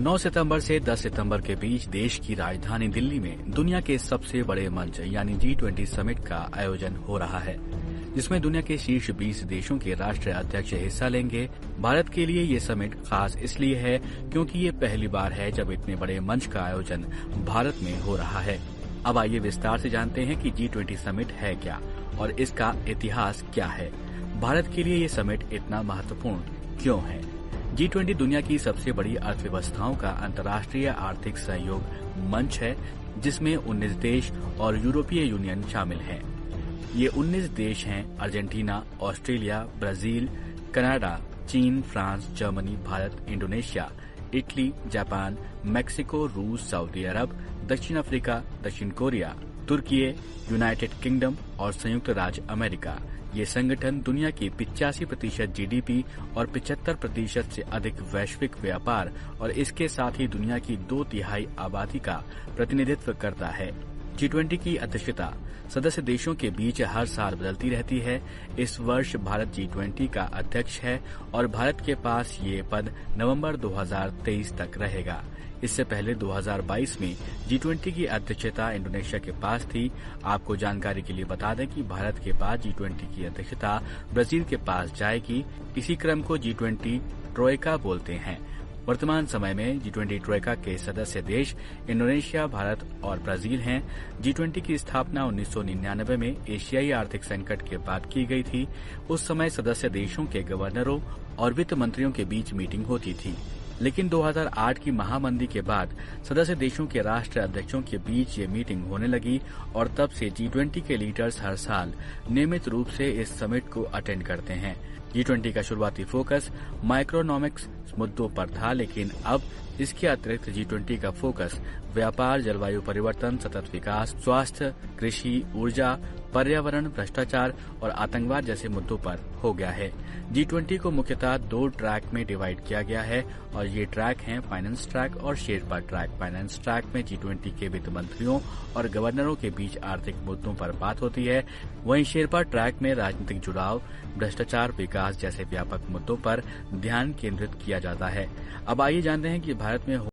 9 सितंबर से 10 सितंबर के बीच देश की राजधानी दिल्ली में दुनिया के सबसे बड़े मंच यानी G20 समिट का आयोजन हो रहा है, जिसमें दुनिया के शीर्ष 20 देशों के राष्ट्रीय अध्यक्ष हिस्सा लेंगे। भारत के लिए ये समिट खास इसलिए है क्योंकि ये पहली बार है जब इतने बड़े मंच का आयोजन भारत में हो रहा है। अब आइए विस्तार से जानते हैं कि G20 समिट है क्या और इसका इतिहास क्या है। भारत के लिए ये समिट इतना महत्वपूर्ण क्यों है? G20 दुनिया की सबसे बड़ी अर्थव्यवस्थाओं का अंतर्राष्ट्रीय आर्थिक सहयोग मंच है, जिसमें 19 देश और यूरोपीय यूनियन शामिल हैं। ये 19 देश हैं अर्जेंटीना, ऑस्ट्रेलिया, ब्राजील, कनाडा, चीन, France, Germany, Bharat, Indonesia, Italy, Japan, Mexico, रूस, सऊदी अरब, दक्षिण अफ्रीका, दक्षिण कोरिया, तुर्की, यूनाइटेड किंगडम और संयुक्त राज्य अमेरिका। ये संगठन दुनिया की 85% GDP और 75% से अधिक वैश्विक व्यापार और इसके साथ ही दुनिया की 2/3 आबादी का प्रतिनिधित्व करता है। G20 की अध्यक्षता सदस्य देशों के बीच हर साल बदलती रहती है। इस वर्ष भारत G20 का अध्यक्ष है और भारत के पास ये पद नवंबर 2023 तक रहेगा। इससे पहले 2022 में G20 की अध्यक्षता इंडोनेशिया के पास थी। आपको जानकारी के लिए बता दें कि भारत के बाद G20 की अध्यक्षता ब्राजील के पास जाएगी। इसी क्रम को G20 ट्रोइका बोलते हैं। वर्तमान समय में G20 ट्रोइका के सदस्य देश इंडोनेशिया, भारत और ब्राजील हैं। G20 की स्थापना 1999 में एशियाई आर्थिक संकट के बाद की गई थी। उस समय सदस्य देशों के गवर्नरों और वित्त मंत्रियों के बीच मीटिंग होती थी, लेकिन 2008 की महामंदी के बाद सदस्य देशों के राष्ट्रीय अध्यक्षों के बीच ये मीटिंग होने लगी और तब से G20 के लीडर्स हर साल नियमित रूप से इस समिट को अटेंड करते हैं। G20 का शुरुआती फोकस माइक्रोइकोनॉमिक्स मुद्दों पर था, लेकिन अब इसके अतिरिक्त G20 का फोकस व्यापार, जलवायु परिवर्तन, सतत विकास, स्वास्थ्य, कृषि, ऊर्जा, पर्यावरण, भ्रष्टाचार और आतंकवाद जैसे मुद्दों पर हो गया है। G20 को मुख्यतः 2 ट्रैक में डिवाइड किया गया है और ये ट्रैक हैं फाइनेंस ट्रैक और शेरपा ट्रैक। फाइनेंस ट्रैक में G20 के वित्त मंत्रियों और गवर्नरों के बीच आर्थिक मुद्दों पर बात होती है। वहीं शेरपा ट्रैक में राजनीतिक जुड़ाव, भ्रष्टाचार, विकास जैसे व्यापक मुद्दों पर ध्यान केंद्रित किया जाता है। अब आइए जानते हैं कि भारत में